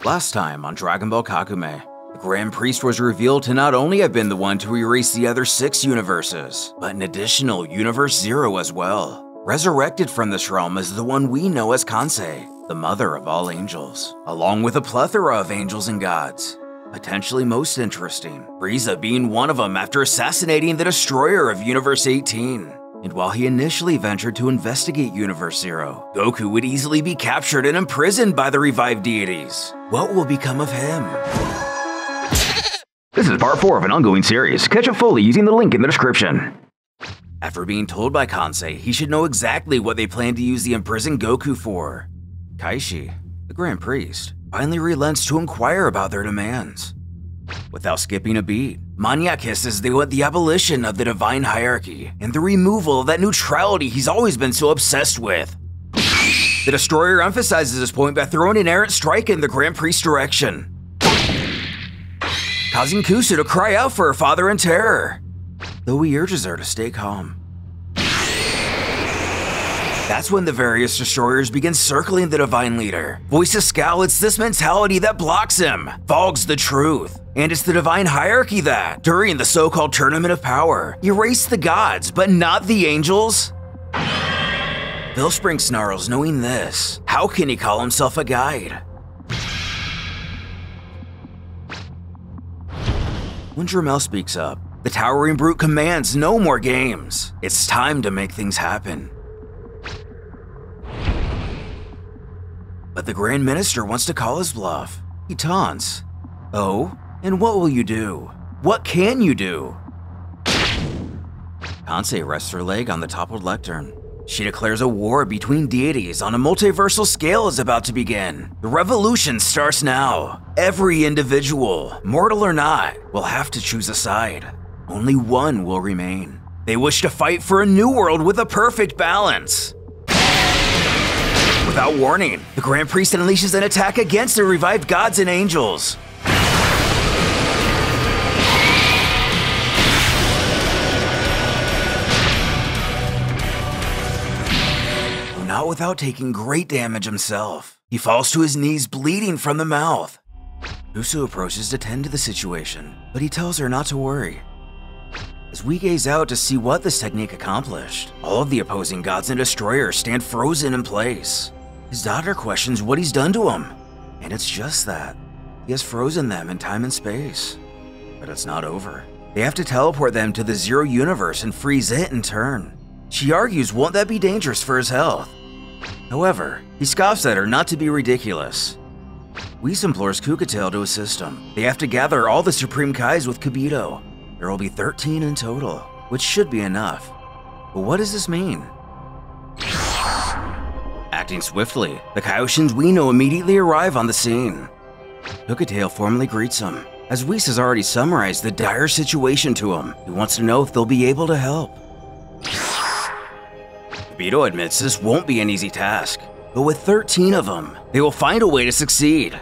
Last time on Dragon Ball Kakumei, the Grand Priest was revealed to not only have been the one to erase the other 6 universes, but an additional Universe Zero as well. Resurrected from this realm is the one we know as Kansei, the mother of all angels, along with a plethora of angels and gods. Potentially most interesting, Frieza being one of them after assassinating the destroyer of Universe 18. And while he initially ventured to investigate Universe Zero, Goku would easily be captured and imprisoned by the revived deities. What will become of him? This is part 4 of an ongoing series. Catch up fully using the link in the description. After being told by Kansei he should know exactly what they plan to use the imprisoned Goku for, Kaishi, the Grand Priest, finally relents to inquire about their demands. Without skipping a beat, Maniac hisses they want the abolition of the divine hierarchy and the removal of that neutrality he's always been so obsessed with. The Destroyer emphasizes this point by throwing an errant strike in the Grand Priest's direction, causing Kusu to cry out for her father in terror, though he urges her to stay calm. That's when the various destroyers begin circling the divine leader. Voices scowl, it's this mentality that blocks him, fogs the truth. And it's the divine hierarchy that, during the so-called Tournament of Power, erased the gods, but not the angels? Spring snarls, knowing this, how can he call himself a guide? When Jermel speaks up, the towering brute commands no more games. It's time to make things happen. But the Grand Minister wants to call his bluff. He taunts, "Oh? And what will you do? What can you do?" Kansei rests her leg on the toppled lectern. She declares a war between deities on a multiversal scale is about to begin. The revolution starts now. Every individual, mortal or not, will have to choose a side. Only one will remain. They wish to fight for a new world with a perfect balance. Without warning, the Grand Priest unleashes an attack against the revived gods and angels. Not without taking great damage himself. He falls to his knees bleeding from the mouth. Kusu approaches to tend to the situation, but he tells her not to worry. As we gaze out to see what this technique accomplished, all of the opposing gods and destroyers stand frozen in place. His daughter questions what he's done to him, and it's just that. He has frozen them in time and space. But it's not over. They have to teleport them to the Zero Universe and freeze it in turn. She argues, won't that be dangerous for his health? However, he scoffs at her not to be ridiculous. Whis implores Kukatail to assist him. They have to gather all the Supreme Kais with Kibito. There will be 13 in total, which should be enough. But what does this mean? Acting swiftly, the Kaioshins we know immediately arrive on the scene. Kukatail formally greets him. As Whis has already summarized the dire situation to him, he wants to know if they'll be able to help. Kibito admits this won't be an easy task, but with 13 of them, they will find a way to succeed.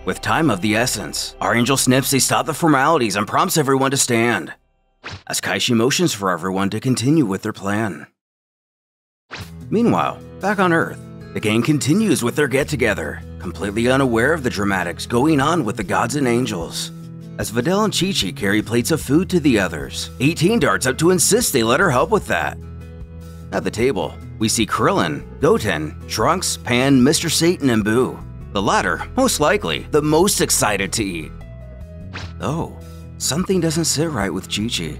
With time of the essence, our angel snips they stop the formalities and prompts everyone to stand, as Kaishi motions for everyone to continue with their plan. Meanwhile, back on Earth, the gang continues with their get-together, completely unaware of the dramatics going on with the gods and angels. As Videl and Chi-Chi carry plates of food to the others, 18 darts up to insist they let her help with that. At the table, we see Krillin, Goten, Trunks, Pan, Mr. Satan, and Boo. The latter, most likely, the most excited to eat. Though, something doesn't sit right with Chi-Chi.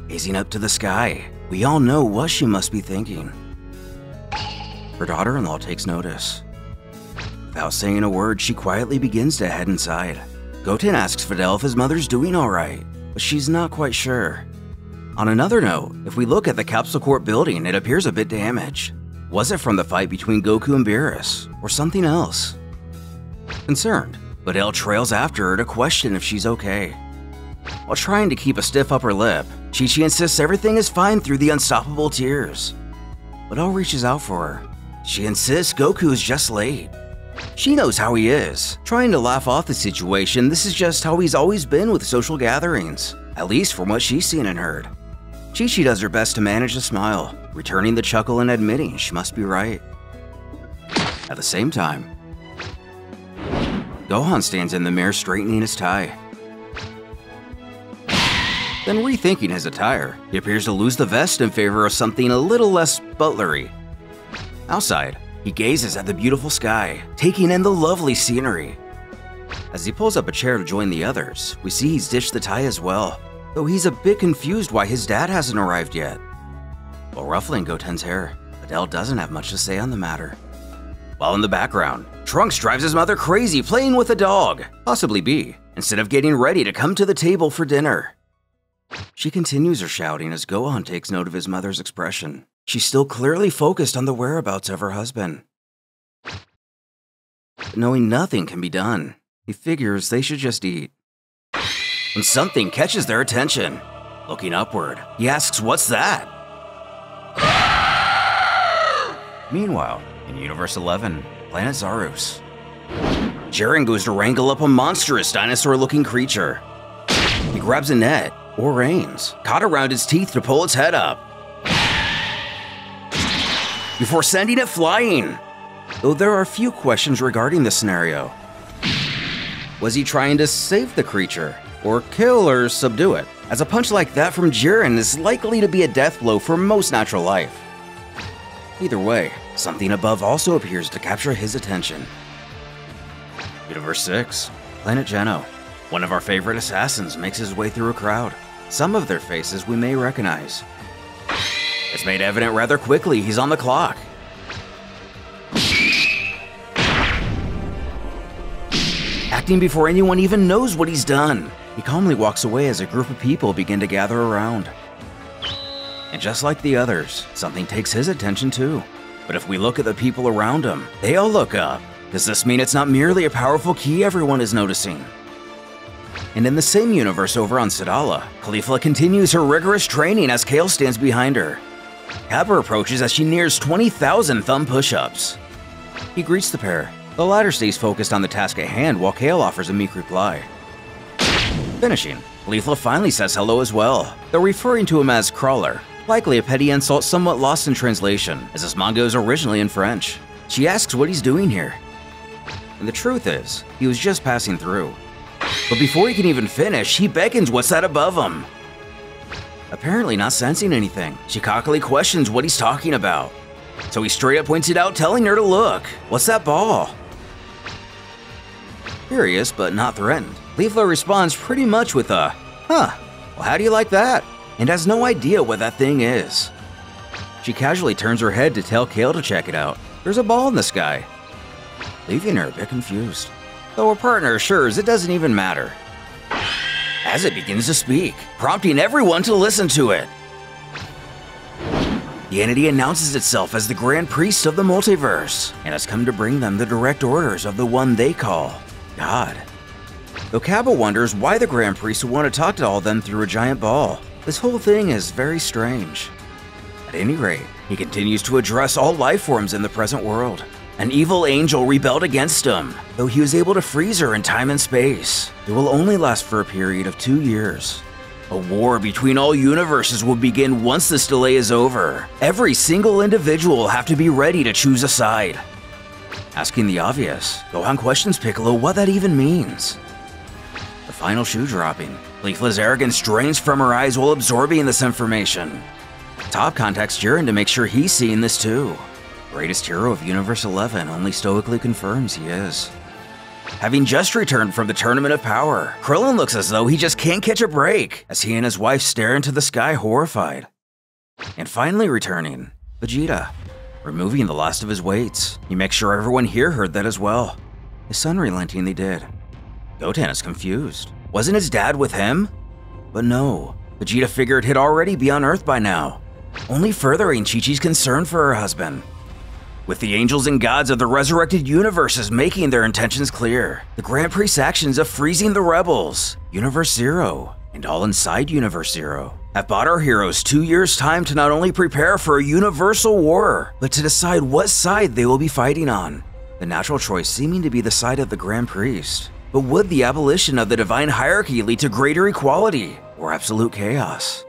Gazing up to the sky, we all know what she must be thinking. Her daughter-in-law takes notice. Without saying a word, she quietly begins to head inside. Goten asks Videl if his mother's doing alright, but she's not quite sure. On another note, if we look at the Capsule Corp building, it appears a bit damaged. Was it from the fight between Goku and Beerus, or something else? Concerned, Videl trails after her to question if she's okay. While trying to keep a stiff upper lip, Chi-Chi insists everything is fine through the unstoppable tears. Videl reaches out for her. She insists Goku is just late. She knows how he is. Trying to laugh off the situation, this is just how he's always been with social gatherings, at least from what she's seen and heard. Chi-Chi does her best to manage a smile, returning the chuckle and admitting she must be right. At the same time, Gohan stands in the mirror straightening his tie. Then rethinking his attire, he appears to lose the vest in favor of something a little less butlery. Outside, he gazes at the beautiful sky, taking in the lovely scenery. As he pulls up a chair to join the others, we see he's ditched the tie as well, though he's a bit confused why his dad hasn't arrived yet. While ruffling Goten's hair, Videl doesn't have much to say on the matter. While in the background, Trunks drives his mother crazy playing with a dog, possibly Bee, instead of getting ready to come to the table for dinner. She continues her shouting as Gohan takes note of his mother's expression. She's still clearly focused on the whereabouts of her husband. But knowing nothing can be done, he figures they should just eat. When something catches their attention, looking upward, he asks, "What's that?" Meanwhile, in Universe 11, Planet Zarus, Jiren goes to wrangle up a monstrous dinosaur-looking creature. He grabs a net, or reins, caught around its teeth to pull its head up, before sending it flying. Though there are a few questions regarding this scenario. Was he trying to save the creature, or kill or subdue it? As a punch like that from Jiren is likely to be a death blow for most natural life. Either way, something above also appears to capture his attention. Universe 6, Planet Geno. One of our favorite assassins makes his way through a crowd. Some of their faces we may recognize. It's made evident rather quickly he's on the clock. Acting before anyone even knows what he's done, he calmly walks away as a group of people begin to gather around. And just like the others, something takes his attention too. But if we look at the people around him, they all look up. Does this mean it's not merely a powerful key everyone is noticing? And in the same universe over on Sadala, Caulifla continues her rigorous training as Kale stands behind her. Kappa approaches as she nears 20,000 thumb push-ups. He greets the pair. The latter stays focused on the task at hand while Kale offers a meek reply. Finishing, Caulifla finally says hello as well, though referring to him as Crawler, likely a petty insult somewhat lost in translation, as this manga is originally in French. She asks what he's doing here. And the truth is, he was just passing through. But before he can even finish, he beckons what's that above him. Apparently not sensing anything, she cockily questions what he's talking about. So he straight up points it out, telling her to look. What's that ball? Curious, but not threatened, Caulifla responds pretty much with a, "Huh, well how do you like that?" and has no idea what that thing is. She casually turns her head to tell Kale to check it out. There's a ball in the sky, leaving her a bit confused, though her partner assures it doesn't even matter. As it begins to speak, prompting everyone to listen to it. The entity announces itself as the Grand Priest of the Multiverse, and has come to bring them the direct orders of the one they call God. Though Kappa wonders why the Grand Priest would want to talk to all of them through a giant ball. This whole thing is very strange. At any rate, he continues to address all life forms in the present world. An evil angel rebelled against him, though he was able to freeze her in time and space. It will only last for a period of 2 years. A war between all universes will begin once this delay is over. Every single individual will have to be ready to choose a side. Asking the obvious, Gohan questions Piccolo what that even means. The final shoe dropping, Caulifla's arrogance drains from her eyes while absorbing this information. Top contacts Jiren to make sure he's seeing this too. Greatest hero of Universe 11 only stoically confirms he is. Having just returned from the Tournament of Power, Krillin looks as though he just can't catch a break as he and his wife stare into the sky horrified. And finally returning, Vegeta. Removing the last of his weights, he makes sure everyone here heard that as well. His son relenting they did. Goten is confused. Wasn't his dad with him? But no, Vegeta figured he'd already be on Earth by now, only furthering Chi-Chi's concern for her husband. With the angels and gods of the resurrected universes making their intentions clear, the Grand Priest's actions of freezing the rebels, Universe Zero, and all inside Universe Zero, have bought our heroes 2 years' time to not only prepare for a universal war, but to decide what side they will be fighting on. The natural choice seeming to be the side of the Grand Priest. But would the abolition of the divine hierarchy lead to greater equality or absolute chaos?